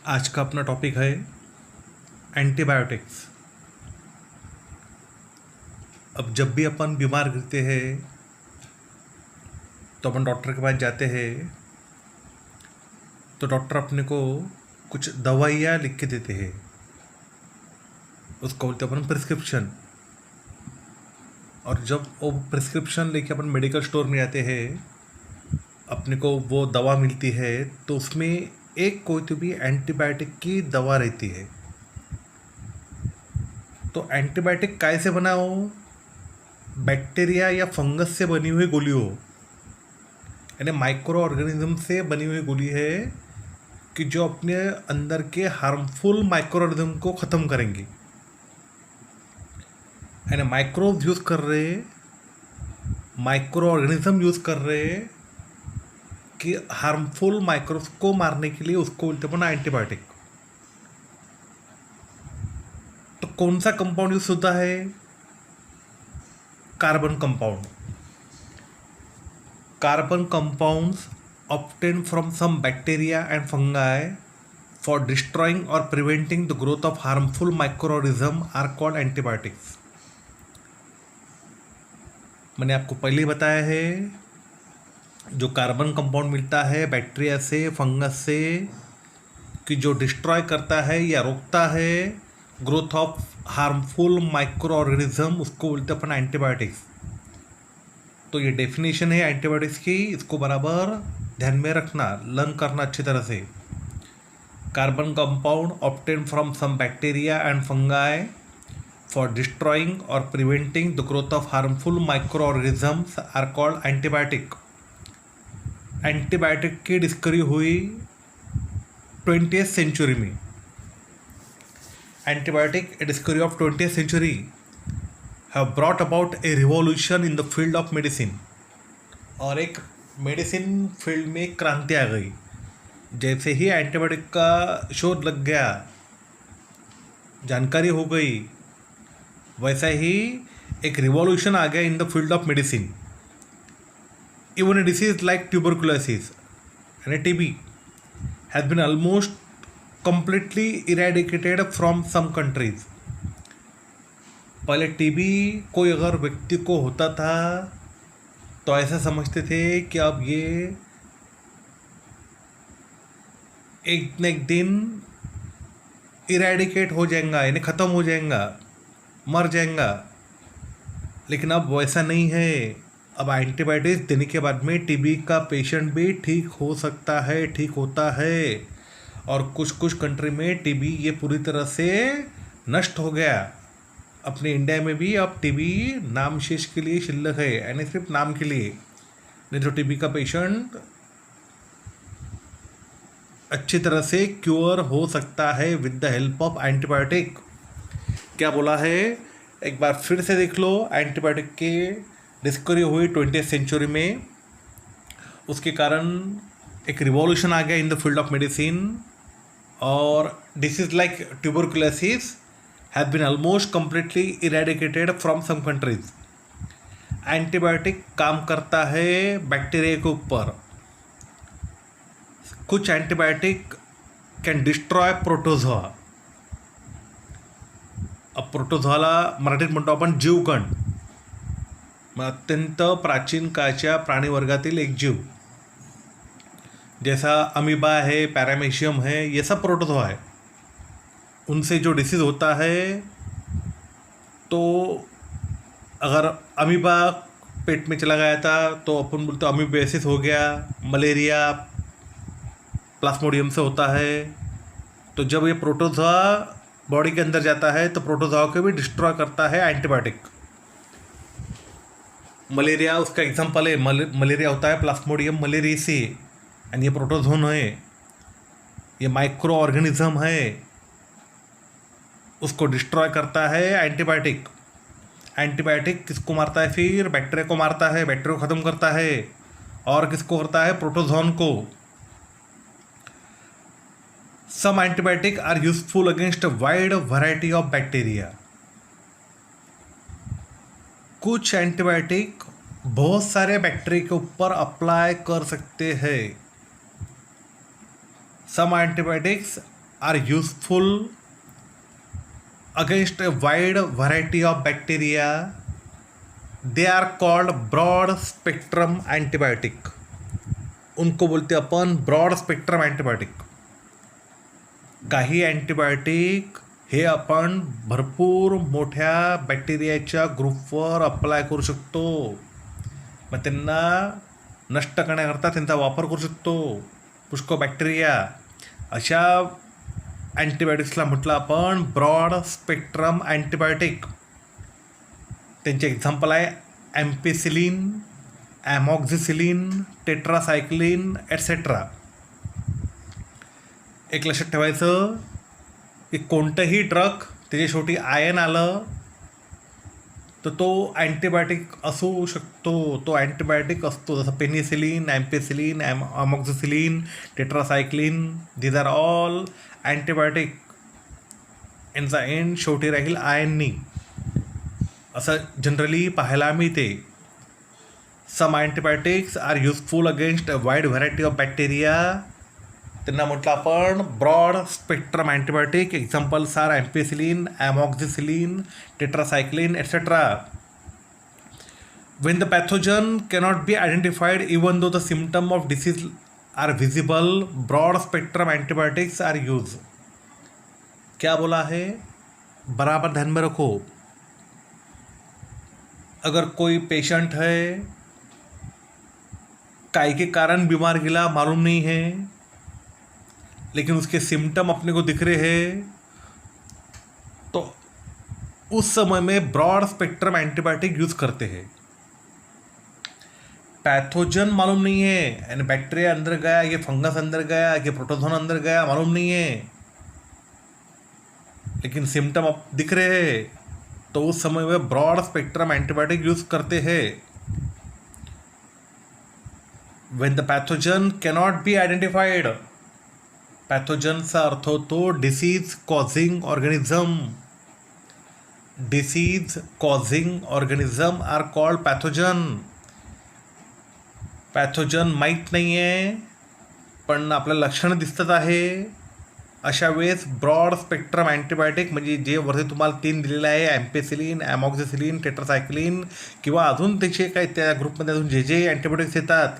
आज का अपना टॉपिक है एंटीबायोटिक्स। अब जब भी अपन बीमार गिरते हैं तो अपन डॉक्टर के पास जाते हैं तो डॉक्टर अपने को कुछ दवाइयाँ लिख के देते हैं, उसको बोलते अपन प्रिस्क्रिप्शन। और जब वो प्रिस्क्रिप्शन लेके अपन मेडिकल स्टोर में जाते हैं, अपने को वो दवा मिलती है तो उसमें एक कोई तो भी एंटीबायोटिक की दवा रहती है। तो एंटीबायोटिक कैसे बना हो? बैक्टीरिया या फंगस से बनी हुई गोली हो, यानी माइक्रो ऑर्गेनिज्म से बनी हुई गोली है कि जो अपने अंदर के हार्मफुल माइक्रो ऑर्गेनिज्म को ख़त्म करेंगी। यानी माइक्रोब्स यूज़ कर रहे, माइक्रो ऑर्गेनिज्म यूज़ कर रहे कि हार्मफुल माइक्रोब्स को मारने के लिए, उसको बोलते बना एंटीबायोटिक। तो कौन सा कंपाउंड यूज होता है? Carbon compound. Carbon compounds obtained from some bacteria and fungi for destroying or preventing the growth of harmful microorganisms are called antibiotics। मैंने आपको पहले ही बताया है, जो कार्बन कंपाउंड मिलता है बैक्टीरिया से, फंगस से, कि जो डिस्ट्रॉय करता है या रोकता है growth of harmful micro organism, उसको बोलते हैं अपन एंटीबायोटिक्स। तो ये डेफिनेशन है एंटीबायोटिक्स की, इसको बराबर ध्यान में रखना, लर्न करना अच्छी तरह से। Carbon compound obtain from some bacteria and fungi for destroying और preventing the growth of harmful microorganisms are called antibiotic. Antibiotic की डिस्कवरी हुई 20th सेंचुरी में। Antibiotic discovery of 20th century have brought about a revolution in the field of medicine। और एक medicine field में क्रांति आ गई। जैसे ही antibiotic का शोध लग गया, जानकारी हो गई, वैसा ही एक रिवॉल्यूशन आ गया in the field of medicine. Even a disease like tuberculosis यानी TB has been almost completely eradicated from some countries। पहले टीबी कोई अगर व्यक्ति को होता था तो ऐसा समझते थे कि अब ये एक न एक दिन इरेडिकेट हो जाएगा, यानी ख़त्म हो जाएगा, मर जाएगा। लेकिन अब वैसा नहीं है। अब एंटीबायोटिक्स देने के बाद में टीबी का पेशेंट भी ठीक हो सकता है, ठीक होता है। और कुछ कुछ कंट्री में टीबी ये पूरी तरह से नष्ट हो गया। अपने इंडिया में भी अब टीबी नाम शेष के लिए शिल्लक है, यानी सिर्फ नाम के लिए। नहीं तो टीबी का पेशेंट अच्छी तरह से क्योर हो सकता है with the help of antibiotic. क्या बोला है एक बार फिर से देख लो। एंटीबायोटिक की डिस्कवरी हुई 20th सेंचुरी में, उसके कारण एक रिवॉल्यूशन आ गया in the field of medicine. और disease like tuberculosis have been almost completely eradicated from some countries. Antibiotic काम करता है बैक्टीरिया के ऊपर। कुछ एंटीबायोटिक कैन डिस्ट्रॉय प्रोटोझोआ। अब प्रोटोझोआला मराठीत म्हणतो आपण जीवकण, अत्यंत प्राचीन काळच्या प्राणीवर्गातील एक जीव। जैसा अमीबा है, पैरामीशियम है, ये सब प्रोटोजोआ है। उनसे जो डिसीज़ होता है, तो अगर अमीबा पेट में चला गया था तो अपन बोलते अमीबेसिस हो गया। मलेरिया प्लाज्मोडियम से होता है। तो जब ये प्रोटोजोआ बॉडी के अंदर जाता है तो प्रोटोजोआ को भी डिस्ट्रॉय करता है एंटीबायोटिक। मलेरिया उसका एग्जाम्पल है। मलेरिया होता है प्लाज्मोडियम मलेरियसी, एंड ये प्रोटोजोन है, ये माइक्रो ऑर्गेनिज्म है, उसको डिस्ट्रॉय करता है एंटीबायोटिक। एंटीबायोटिक किसको मारता है? फिर बैक्टीरिया को मारता है, बैक्टीरिया को ख़त्म करता है। और किसको करता है? प्रोटोजोन को। Some antibiotic are useful against a wide variety of bacteria. कुछ एंटीबायोटिक बहुत सारे बैक्टीरिया के ऊपर अप्लाई कर सकते हैं। Some antibiotics are useful against a wide variety of bacteria. They are called broad spectrum antibiotic. उनको बोलते अपन ब्रॉड स्पेक्ट्रम अँटीबायोटिक. काही अँटीबायोटिक हे आपण भरपूर मोठ्या बॅक्टेरियाच्या ग्रुपवर अप्लाय करू शकतो. मग त्यांना नष्ट करण्याकरता त्यांचा वापर करू शकतो. पुष्कळ बॅक्टेरिया अशा अँटीबायोटिक्सला म्हटलं आपण ब्रॉड स्पेक्ट्रम अँटीबायोटिक. त्यांचे एक्झाम्पल आहे ॲम्पिसिलिन, ॲमॉक्झिसिलिन, टेट्रासायक्लिन एटसेट्रा. एक लक्षात ठेवायचं की कोणतंही ड्रग त्याच्या शेवटी आयन आलं तर तो अँटीबायोटिक असू शकतो. तो अँटीबायोटिक असतो. जसं penicillin, ampicillin, amoxicillin, tetracycline, these are all antibiotic. यांचा एंड शेवटी राहील आयननी. असं जनरली पाहायला मिळते. Some antibiotics are useful against a wide variety of bacteria. त्यांना म्हटलं आपण broad spectrum antibiotic. Examples are ampicillin, amoxicillin, tetracycline etcetera. When the pathogen cannot be identified even though the symptom of disease are visible, broad spectrum antibiotics are use. क्या बोला है, बराबर ध्यान में रखो. अगर कोई पेशेंट है, काय के कारण बीमार गिला मालूम नहीं है, लेकिन उसके सिम्टम अपने को दिख रहे हैं, तो उस समय में ब्रॉड स्पेक्ट्रम एंटीबायोटिक यूज करते हैं. पैथोजन मालूम नहीं है, यानी बैक्टीरिया अंदर गया, ये फंगस अंदर गया, ये प्रोटोजोन अंदर गया, मालूम नहीं है, लेकिन सिम्टम अब दिख रहे हैं, तो उस समय में ब्रॉड स्पेक्ट्रम एंटीबायोटिक यूज करते हैं. When the pathogen cannot be identified, पैथोजनचा अर्थ होतो disease causing organism. Disease causing organism are called pathogen. Pathogen माहीत नाही आहे पण आपल्याला लक्षणं दिसतात आहे, अशा वेळेस ब्रॉड स्पेक्ट्रम अँटीबायोटिक म्हणजे जे वरती तुम्हाला 3 दिलेलं आहे, ॲम्पिसिलिन, ॲमॉक्झिसिलिन, टेट्रासायक्लिन किंवा अजून त्याचे काही त्या ग्रुपमध्ये अजून जे जे अँटीबायोटिक्स येतात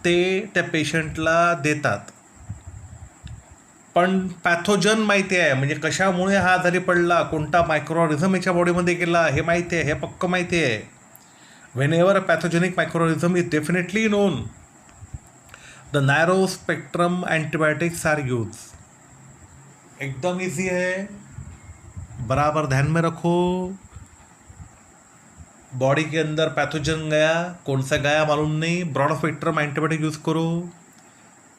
ते त्या पेशंटला देतात. पण पॅथोजन माहिती आहे, म्हणजे कशामुळे हा आजारी पडला, कोणता मायक्रोऑर्गॅनिझम याच्या बॉडीमध्ये गेला हे माहिती आहे, हे पक्क माहिती आहे. whenever a pathogenic microorganism is definitely known, the narrow spectrum antibiotics are used. एकदम इजी है, बराबर ध्यान में रखो. बॉडी के अंदर पैथोजन गया, कौन सा गया मालूम नहीं, ब्रॉड स्पेक्ट्रम एंटीबायोटिक यूज़ करो.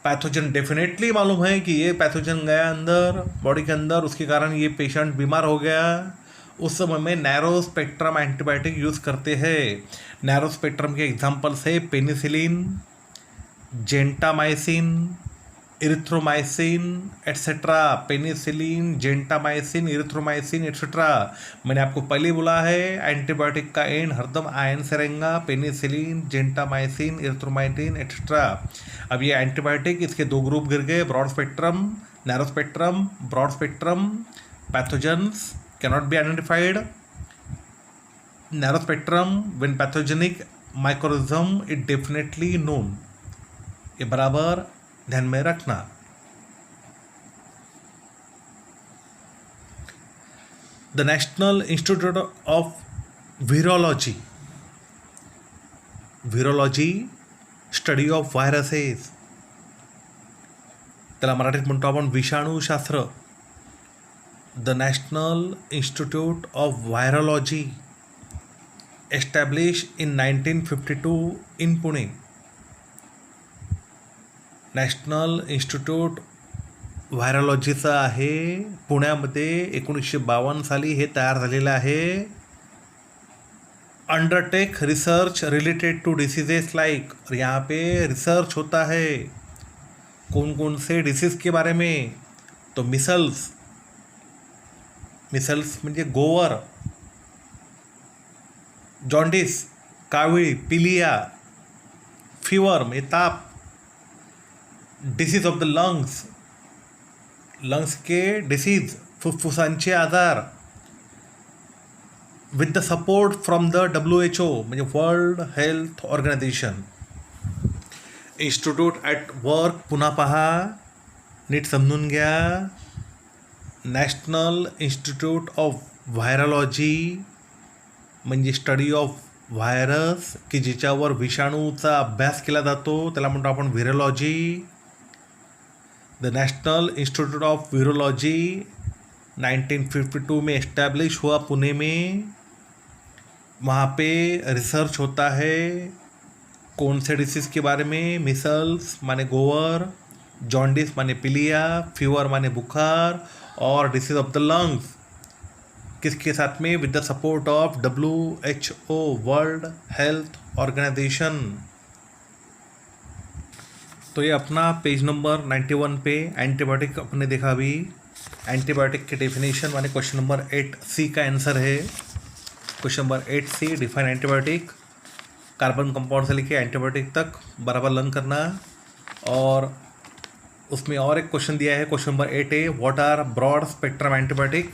पैथोजन डेफिनेटली मालूम है कि ये पैथोजन गया अंदर बॉडी के अंदर, उसके कारण ये पेशेंट बीमार हो गया, उस समय में नैरो स्पेक्ट्रम एंटीबायोटिक यूज़ करते हैं. नैरो स्पेक्ट्रम के एग्जांपल्स है penicillin, gentamicin, erythromycin etcetera. Penicillin, gentamicin, erythromycin etcetera. मैंने आपको पहले बोला है एंटीबायोटिक का एंड हरदम आयन से रहेगा. Penicillin, gentamicin, erythromycin etcetera. अब ये एंटीबायोटिक, इसके 2 ग्रुप गिर गए, broad spectrum, narrow spectrum. Broad spectrum pathogens cannot be identified. Narrow spectrum, when pathogenic microorganism is definitely known. ये बराबर ध्यान में रखना. The National Institute of Virology, study of viruses, त्याला मराठीत म्हणतो आपण विषाणूशास्त्र. The National Institute of Virology, established in 1952 in Pune. National institute व्हायरॉलॉजीचं आहे पुण्यामध्ये. 1952 साली हे तयार झालेलं आहे. Undertake research related to diseases like, और यहाँ पे रिसर्च होता है कौन कौन से डिसीज़ के बारे में. तो मिसल्स म्हणजे गोवर, जॉन्डिस, कावळी, पिलिया, फीवर म्हणजे ताप, डिसीज ऑफ द लंग्स, लंग्सचे डिसीज, फुफ्फुसांचे आजार, with the support from the WHO म्हणजे world health organisation. Institute at work पुन्हा पहा, नीट समजून घ्या. नॅशनल इन्स्टिट्यूट ऑफ व्हायरॉलॉजी म्हणजे स्टडी ऑफ व्हायरस, की ज्याच्यावर विषाणूचा अभ्यास केला जातो, त्याला म्हणतो आपण virology. The national institute of virology 1952 में इस्टेब्लिश हुआ पुणे में. वहाँ पे रिसर्च होता है कौन से डिसीज़ के बारे में. मिसल्स माने गोवर, जॉन्डिस माने पीलिया, फीवर माने बुखार, और डिसीज ऑफ द लंग्स किसके साथ में, with the support of WHO world health organisation. तो ये अपना पेज नंबर 91 पे एंटीबायोटिक अपने देखा अभी. एंटीबायोटिक के डेफिनेशन माने क्वेश्चन नंबर 8C का आंसर है. Question number 8C, define antibiotic. Carbon compound से लेके एंटीबायोटिक तक बराबर लर्न करना. और उसमें और एक क्वेश्चन दिया है, question number 8A, what are broad spectrum antibiotic.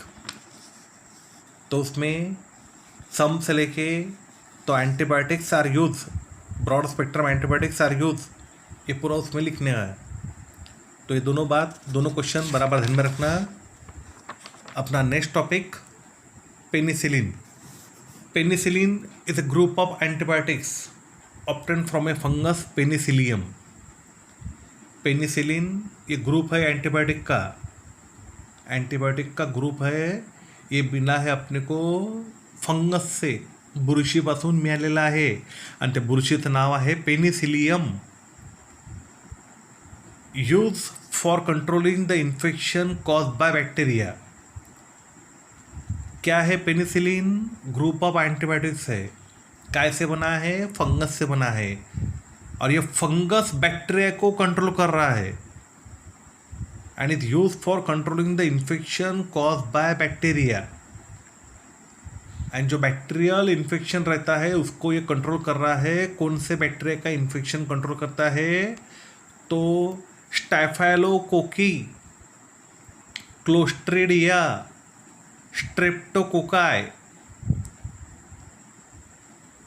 तो उसमें सम से लेके तो antibiotics are use, broad spectrum antibiotics are use, ये पूरा उसमें लिखने है. तो ये दोनों क्वेश्चन बराबर ध्यान में रखना. अपना next topic penicillin. Penicillin is a group of antibiotics obtain from a fungus Penicillium. Penicillin ये ग्रुप है एंटीबायोटिक का ग्रुप है. ये बिना है अपने को फंगस से, बुरशीपासून मिळालेला आहे, आणि त्या बुरशीचं नाव आहे Penicillium. Use for controlling the infection caused by bacteria. क्या है पेनिसिलिन? ग्रुप ऑफ एंटीबायोटिक्स है. काय से बना है? फंगस से बना है. और ये फंगस बैक्टीरिया को कंट्रोल कर रहा है. And it use for controlling the infection caused by bacteria. And जो बैक्टीरियल इन्फेक्शन रहता है उसको ये कंट्रोल कर रहा है. कौन से बैक्टीरिया का इन्फेक्शन कंट्रोल करता है? तो स्टैफाइलोकोकी, क्लोस्ट्रीडिया, स्ट्रेप्टोकोकाई,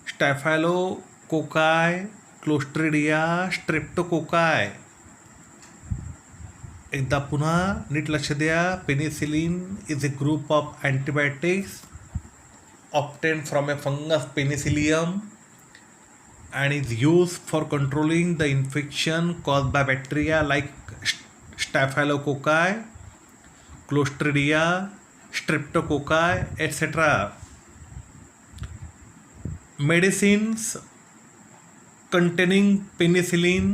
स्टैफाइलोकोकाई, क्लोस्ट्रीडिया, स्ट्रेप्टोकोकाई. एकदा पुन्हा नीट लक्ष द्या. Penicillin is a group of antibiotics obtained from a fungus penicillium and is used for controlling the infection caused by bacteria like Staphylococci, Clostridia, Streptococci, etc. Medicines containing penicillin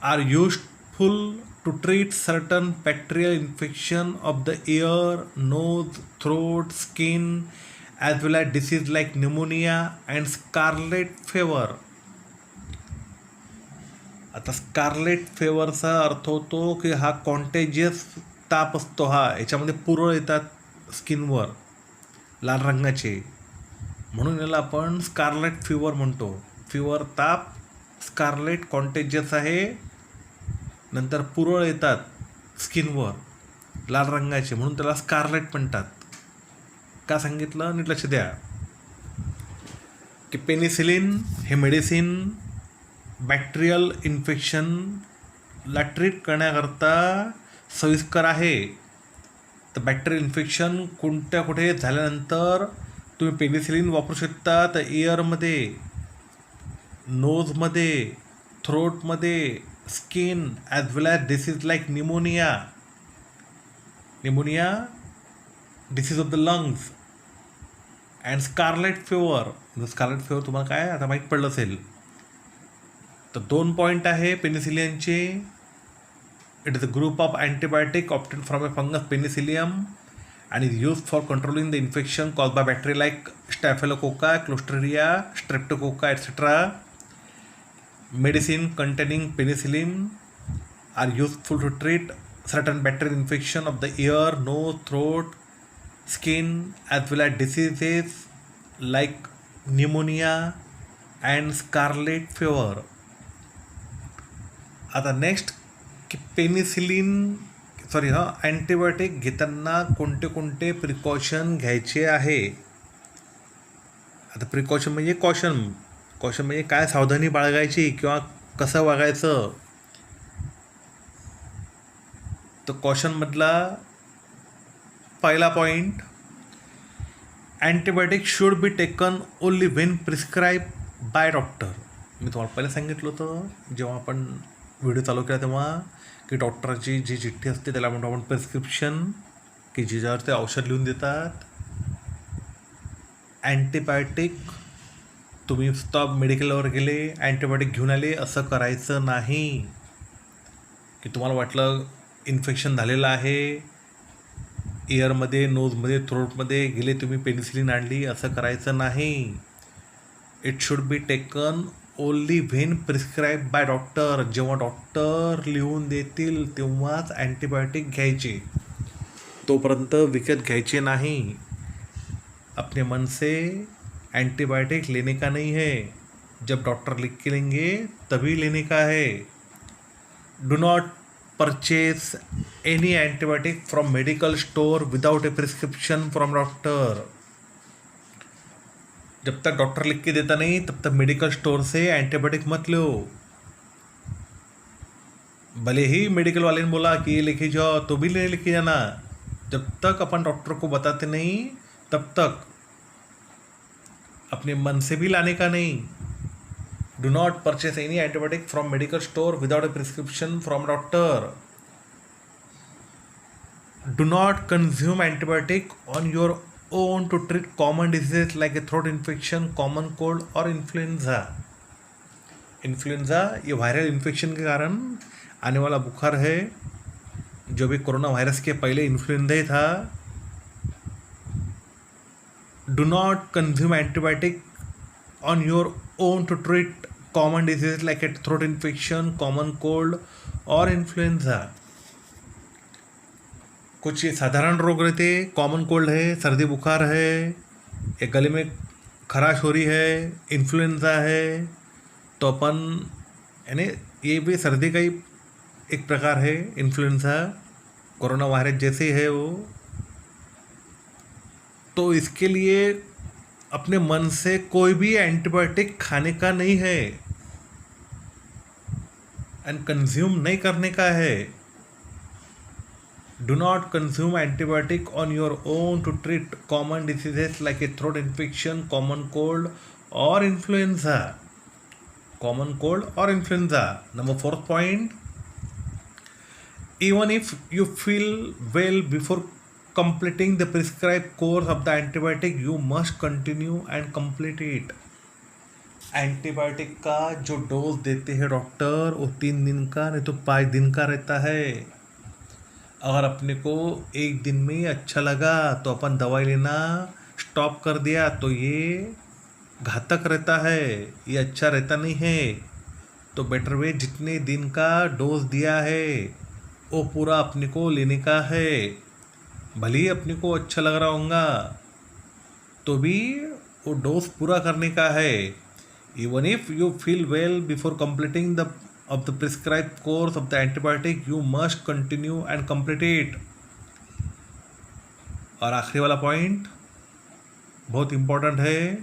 are useful to treat certain bacterial infection of the ear, nose, throat, skin, as well as disease like pneumonia and scarlet fever. आता Scarlett फेवरचा अर्थ होतो की हा contagious ताप असतो. हा याच्यामध्ये पुरळ येतात स्किनवर लाल रंगाचे, म्हणून याला आपण स्कारलेट फिवर म्हणतो. फिवर ताप, स्कारलेट कॉन्टेजियस आहे, नंतर पुरळ येतात स्किनवर लाल रंगाचे, म्हणून त्याला स्कारलेट म्हणतात. का सांगितलं नीट लक्ष द्या की पेनिसिलिन हे मेडिसिन बॅक्टेरियल इन्फेक्शनला ट्रीट करण्याकरता सोयीस्कर आहे. तर बॅक्टेरियल इन्फेक्शन कुठे झाल्यानंतर तुम्ही पेनिसिलिन वापरू शकता. तर इयरमध्ये, नोजमध्ये, थ्रोटमध्ये, skin, as well as disease like pneumonia, disease of the lungs, and scarlet fever. Scarlet fever तुम्हाला काय आता माहीत पडलं असेल. तर 2 पॉईंट आहे पेनिसिलियनचे. It is a group of antibiotic obtain from a fungus penicillium and is used for controlling the infection caused by bacteria like Staphylococcus, Clostridia, Streptococcus, etc. Medicine containing penicillin are useful to treat certain bacterial infection of the ear, nose, throat, skin, as well as diseases like pneumonia and scarlet fever. आता next की penicillin sorry antibiotic घेताना कोणते कोणते precaution घ्यायचे आहे. आता precaution म्हणजे caution म्हणजे काय सावधानी बाळगायची किंवा कसं वागायचं. तर कॉशनमधला पहिला point, antibiotic should be taken only when prescribe by doctor. मी तुम्हाला पहिलं सांगितलं होतं जेव्हा आपण व्हिडिओ चालू केला तेव्हा, की डॉक्टरची जी चिठ्ठी असते त्याला म्हणतो आपण प्रिस्क्रिप्शन, की जिच्यावर ते औषध लिहून देतात. अँटीबायोटिक तुम्ही नुसता मेडिकलवर गेले अँटीबायोटिक घेऊन आले असं करायचं नाही. की तुम्हाला वाटलं इन्फेक्शन झालेलं आहे, इयरमध्ये, नोजमध्ये, थ्रोटमध्ये गेले, तुम्ही पेनिसिलिन आणली, असं करायचं नाही. It should be taken only when prescribe by doctor. जेव्हा डॉक्टर लिहून देतील तेव्हाच अँटीबायोटिक घ्यायचे, तोपर्यंत विकत घ्यायचे नाही. अपने मन से एंटीबायोटिक लेने का नहीं है, जब डॉक्टर लिख के लेंगे तभी लेने का है. Do not purchase any antibiotic from medical store without a prescription from doctor. जब तक डॉक्टर लिख के देता नहीं तब तक मेडिकल स्टोर से एंटीबायोटिक मत लो. भले ही मेडिकल वाले ने बोला कि ये लेके जाओ तो भी नहीं लेके जाना. जब तक अपन डॉक्टर को बताते नहीं तब तक अपने मन से भी लाने का नहीं. Do not purchase any antibiotic from medical store without a prescription from doctor. Do not consume antibiotic on your own to treat common diseases like a throat infection, common cold और इन्फ्लुएंजा. इन्फ्लुएंजा ये viral infection के कारण आने वाला बुखार है, जो भी कोरोना वायरस के पहले इन्फ्लुएंजा ही था. Do not consume antibiotic on your own to treat common disease like a throat infection, common cold और इन्फ्लुएंजा. कुछ ये साधारण रोग रहते, कॉमन कोल्ड है, सर्दी बुखार है, या गले में खराश हो रही है, इन्फ्लुएंजा है, तो अपन यानी ये भी सर्दी का ही एक प्रकार है. इन्फ्लुएंजा कोरोना वायरस जैसे ही है वो. तो इसके लिए अपने मन से कोई भी एंटीबायोटिक खाने का नहीं है एंड कंज्यूम नहीं करने का है. Do not consume antibiotic on your own to treat common diseases like a throat infection, common cold और इन्फ्लुएंजा. कॉमन कोल्ड और influenza. Number 4th point, even if you feel well before completing the prescribed course of the antibiotic, you must continue and complete it. Antibiotic का जो dose देते हैं doctor वो 3 दिन का नहीं तो 5 दिन का रहता है. अगर अपने को एक दिन में अच्छा लगा तो अपन दवाई लेना स्टॉप कर दिया तो ये घातक रहता है, ये अच्छा रहता नहीं है. तो बेटर वे जितने दिन का डोज दिया है वो पूरा अपने को लेने का है. भले ही अपने को अच्छा लग रहा होगा तो भी वो डोज पूरा करने का है. Even if you feel well before completing the of the prescribed course of the antibiotic, you must continue and complete it. और आखिरी वाला पॉइंट बहुत इम्पोर्टेंट है,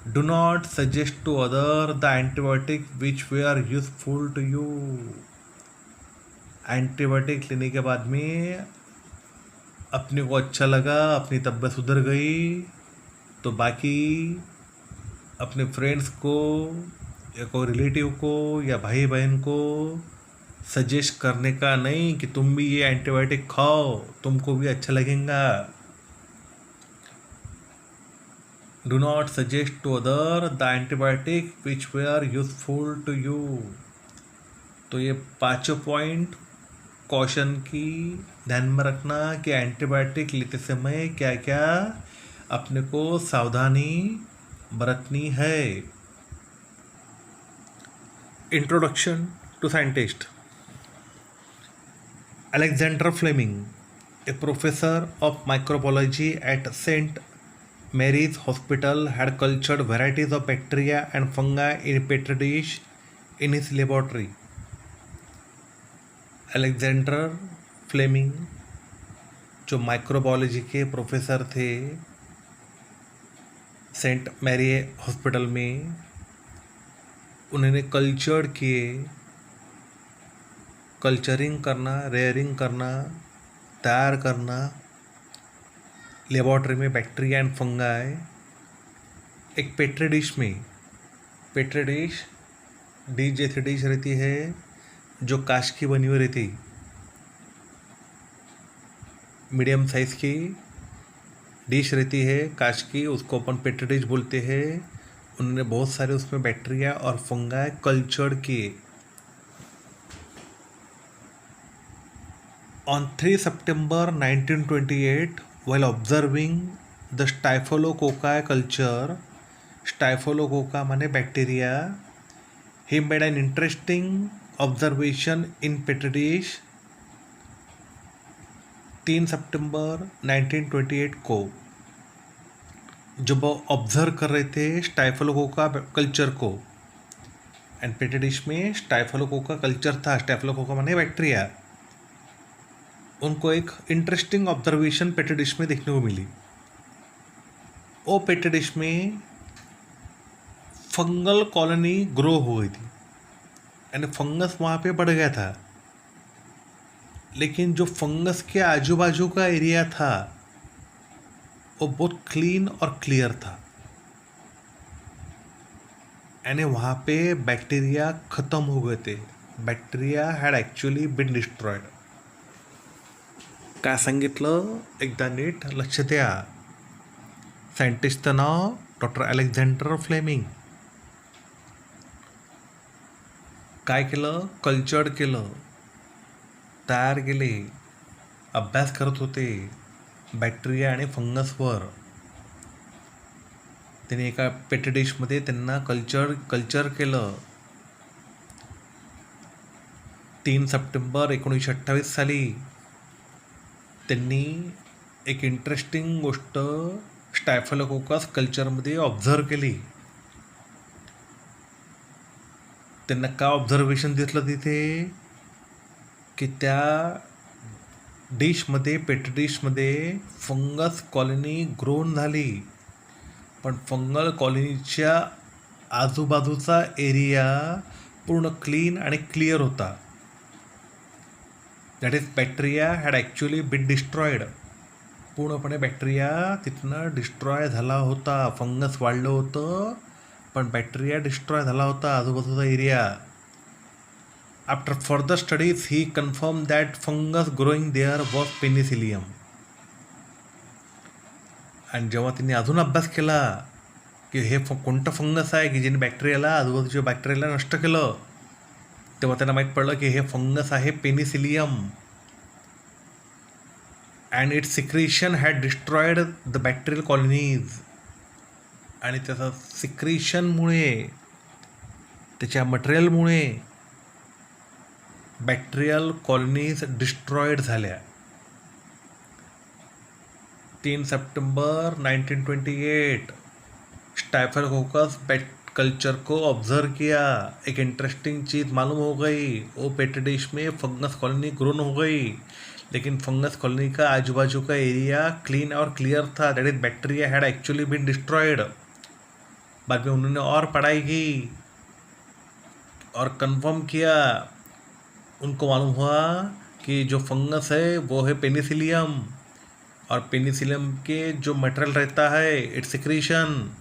do not suggest to other the antibiotic which way are useful to you. Antibiotic लेने के बाद में अपने को अच्छा लगा, अपनी तबीयत सुधर गई, तो बाकी अपने फ्रेंड्स को या कोई रिलेटिव को या भाई बहन को सजेस्ट करने का नहीं कि तुम भी ये एंटीबायोटिक खाओ, तुमको भी अच्छा लगेगा. Do not suggest to other the antibiotic which way are useful to you. तो ये 5 पॉइंट कॉशन की ध्यान में रखना कि एंटीबायोटिक लेते समय क्या क्या अपने को सावधानी बरतनी है. Introduction to scientist. Alexander Fleming, a professor of microbiology at St. Mary's Hospital, had cultured varieties of bacteria and fungi in petri dish in his laboratory. Alexander Fleming, जो माइक्रोबायोलॉजी के प्रोफेसर थे सेंट मैरी हॉस्पिटल में, उन्होंने culture किए, culturing करना, rearing करना, तैयार करना लेबॉर्ट्री में बैक्टीरिया एंड फंगाई एक पेट्री डिश में। पेट्री डिश जैसी डिश रहती है जो कांच की बनी हुई रहती, मीडियम साइज़ की डिश रहती है कांच की, उसको अपन पेट्री डिश बोलते हैं। उन्होंने बहुत सारे उसमें बैक्टीरिया और फंगाई कल्चर किए। On 3 September 1928, while observing the Staphylococcus culture, Staphylococcus माने bacteria, he made an interesting observation in petri dish। 3 सितंबर 1928 को जब ऑब्जर्व कर रहे थे स्टाइफोलोकोका कल्चर को, एंड पेट्री डिश में स्टाइफोलोकोका कल्चर था, स्टाइफोलोकोका माने बैक्टीरिया, उनको एक इंटरेस्टिंग ऑब्जर्वेशन पेट्री डिश में देखने को मिली। वो पेट्री डिश में फंगल कॉलोनी ग्रो हो गई थी, यानी फंगस वहाँ पे बढ़ गया था, लेकिन जो फंगस के आजू बाजू का एरिया था वो बहुत क्लीन और क्लियर था, यानी वहाँ पे बैक्टीरिया खत्म हो गए थे। Bacteria had actually been destroyed. काय सांगितलं एकदा नीट लक्ष द्या। सायंटिस्टचं नाव डॉक्टर अलेक्झांडर फ्लेमिंग। काय केलं? कल्चर्ड केलं, तयार केले, अभ्यास करत होते बॅक्टेरिया आणि फंगसवर। त्यांनी एका पेट्री डिशमध्ये त्यांना कल्चर केलं। 3 सप्टेंबर 1928 साली त्यांनी एक इंटरेस्टिंग गोष्ट स्टायफोलोकोकस कल्चरमध्ये ऑब्झर्व केली। त्यांना काय ऑब्झर्वेशन दिसलं तिथे की त्या डिशमध्ये, पेट्री डिशमध्ये फंगस कॉलनी ग्रोन झाली, पण फंगल कॉलनीच्या आजूबाजूचा एरिया पूर्ण क्लीन आणि क्लिअर होता। That is bacteria had actually been destroyed. पूर्णपणे बॅक्टेरिया तिथनं डिस्ट्रॉय झाला होता। फंगस वाढलं होतं पण बॅक्टेरिया डिस्ट्रॉय झाला होता आजूबाजूचा area. After further studies he confirmed that fungus growing there was penicillium. आणि जेव्हा त्यांनी अजून अभ्यास केला की हे कोणतं फंगस आहे की ज्याने बॅक्टेरियाला, आजूबाजूच्या बॅक्टेरियाला नष्ट केलं, तेव्हा त्यांना माहीत पडलं की हे फंगस आहे Penicillium, and it's secretion had destroyed the bacterial colonies. आणि त्याचा सिक्रेशनमुळे, त्याच्या मटेरियलमुळे बॅक्टेरियल कॉलनीज डिस्ट्रॉयड झाल्या। 3 सितंबर 1928 स्टाइफोलोकोकस कल्चर को ऑब्जर्व किया। एक इंटरेस्टिंग चीज़ मालूम हो गई, वो पेट्री डिश में फंगस कॉलोनी ग्रोन हो गई, लेकिन फंगस कॉलोनी का आजू बाजू का एरिया क्लीन और क्लियर था। That is bacteria had actually been destroyed. बाद में उन्होंने और पढ़ाई की और कंफर्म किया, उनको मालूम हुआ कि जो फंगस है वो है पेनिसिलियम, और पेनिसिलियम के जो मटेरियल रहता है इट्स सिक्रीशन,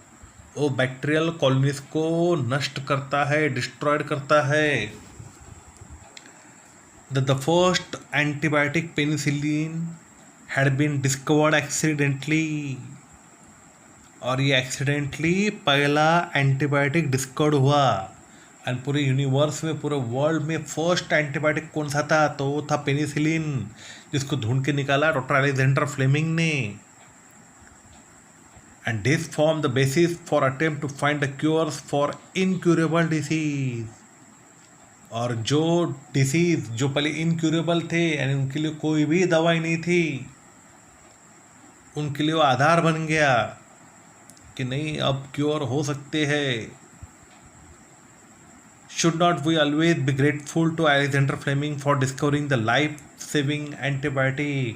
वो बैक्टीरियल कॉलोनीज को नष्ट करता है, डिस्ट्रॉयड करता है। The first antibiotic penicillin had been discovered accidentally, और ये एक्सीडेंटली पहला एंटीबायोटिक डिस्कवर्ड हुआ। और पूरे यूनिवर्स में, पूरे वर्ल्ड में फर्स्ट एंटीबायोटिक कौन सा था? तो वो था पेनिसिलिन, जिसको ढूंढ के निकाला डॉक्टर अलेक्जेंडर फ्लेमिंग ने। And this form the basis for attempt to find the cures for incurable disease. और जो डिसीज जो पहले इनक्यूरेबल थे, यानी उनके लिए कोई भी दवाई नहीं थी, उनके लिए वो आधार बन गया कि नहीं अब क्योर हो सकते हैं। Should not we always be grateful to Alexander Fleming for discovering the life-saving antibiotic?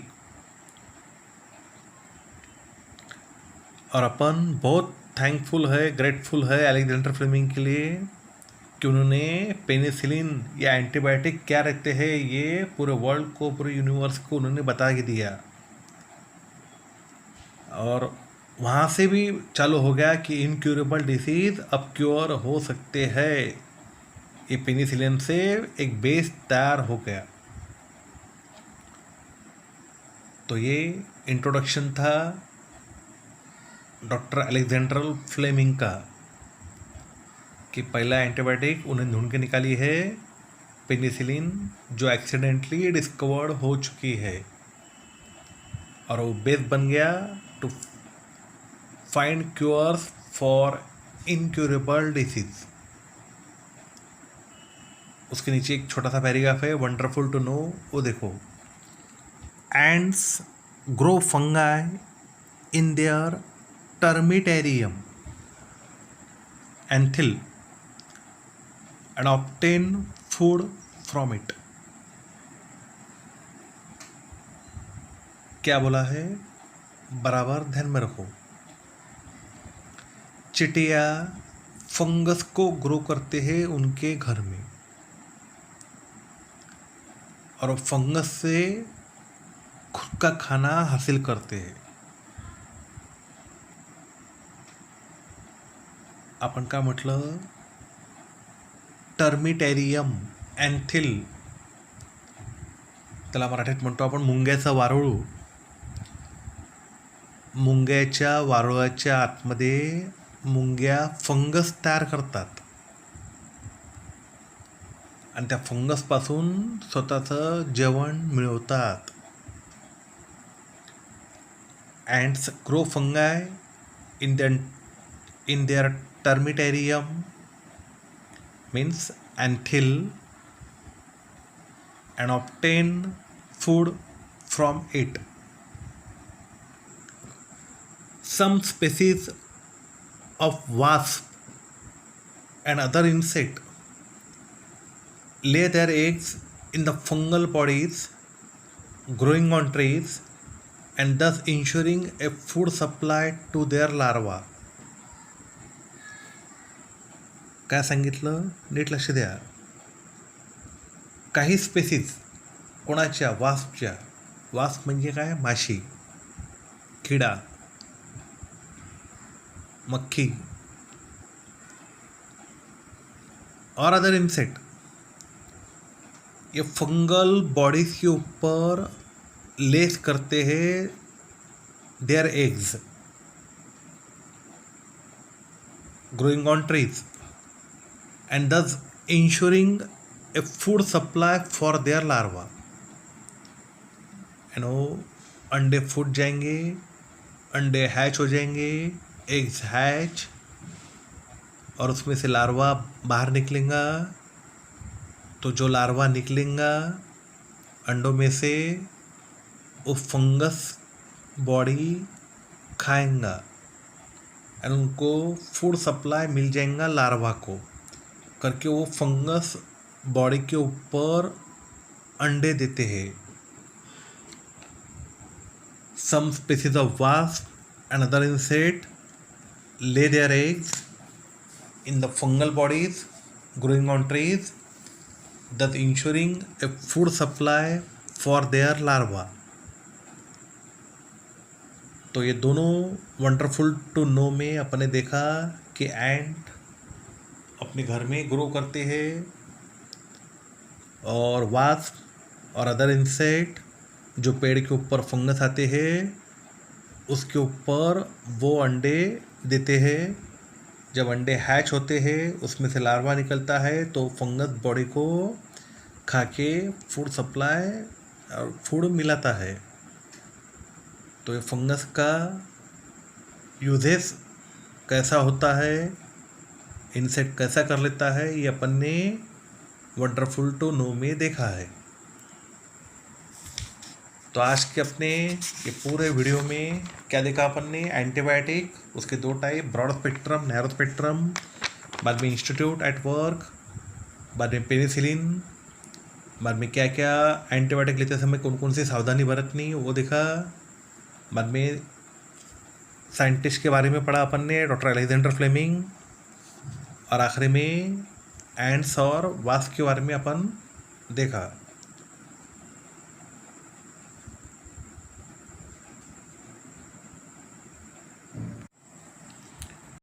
और अपन बहुत थैंकफुल है, ग्रेटफुल है अलेक्जेंडर फ्लेमिंग के लिए कि उन्होंने पेनिसिलिन या एंटीबायोटिक क्या रहते हैं ये पूरे वर्ल्ड को, पूरे यूनिवर्स को उन्होंने बता के दिया। और वहाँ से भी चालू हो गया कि इनक्यूरेबल डिसीज़ अब क्योर हो सकते हैं। ये पेनिसिलिन से एक बेस तैयार हो गया। तो ये इंट्रोडक्शन था डॉक्टर अलेक्जेंडर फ्लेमिंग का कि पहला एंटीबायोटिक उन्हें ढूंढ के निकाली है पेनिसिलिन, जो एक्सीडेंटली डिस्कवर्ड हो चुकी है, और वो बेस बन गया to find cures for incurable disease. उसके नीचे एक छोटा सा पैराग्राफ है, वंडरफुल टू नो, वो देखो। Ends grow fungi in their termitarium anthill and obtain food from it। क्या बोला है, बराबर ध्यान में रखो। चिटिया फंगस को ग्रो करते हैं उनके घर में, और फंगस से खुद का खाना हासिल करते हैं। आपण का म्हटलं, टर्मिटेरियम एन्थिल, त्याला मराठीत म्हणतो आपण मुंग्याचं वारुळ। मुंग्याच्या वारुळाच्या आतमध्ये मुंग्या फंगस तयार करतात आणि त्या फंगसपासून स्वतःचं जेवण मिळवतात। ants grow fungi in their termitarium, means anthill, and obtain food from it. Some species of wasp and other insect lay their eggs in the fungal bodies growing on trees, and thus ensuring a food supply to their larvae. काय सांगितलं, NEET लक्ष द्या। काही species कोणाच्या, वास्पच्या, wasp म्हणजे काय, माशी, किडा, मक्खी, और अदर इंसेक्ट, ये फंगल बॉडीज के ऊपर लेस करते हैं their eggs growing on trees, and thus ensuring a food supply for their larva। अंडे फूट जाएंगे, अंडे हैच हो जाएंगे, एग्स हैच, और उसमें से लार्वा बाहर निकलेगा। तो जो लार्वा निकलेगा अंडों में से, वो फंगस बॉडी खाएंगा और उनको फूड सप्लाई मिल जाएगा लार्वा को करके। वो फंगस बॉडी के ऊपर अंडे देते हैं। Some species of wasp and other insect lay their eggs in the fungal bodies growing on trees, thus ensuring a food supply for their larva। तो ये दोनों वंडरफुल टू नो में अपने देखा कि एंट अपने घर में ग्रो करते हैं, और वास्प और अदर इंसेक्ट जो पेड़ के ऊपर फंगस आते हैं उसके ऊपर वो अंडे देते हैं। जब अंडे हैच होते हैं उसमें से लार्वा निकलता है, तो फंगस बॉडी को खा के फूड सप्लाई और फूड मिलाता है। तो ये फंगस का यूजेस कैसा होता है, इंसेक्ट कैसा कर लेता है, ये अपन ने वंडरफुल टू नो में देखा है। तो आज के अपने ये पूरे वीडियो में क्या देखा अपन ने, एंटीबायोटिक, उसके दो type, broad spectrum, narrow spectrum, बाद में इंस्टीट्यूट एट वर्क, बाद में पेनिसिलिन, बाद में क्या क्या एंटीबायोटिक लेते समय कौन कौन सी सावधानी बरतनी वो देखा। बाद में साइंटिस्ट के बारे में पढ़ा अपन ने, डॉक्टर अलेक्जेंडर फ्लेमिंग। और आखिरी में एंड्स और वास्प के बारे में अपन देखा।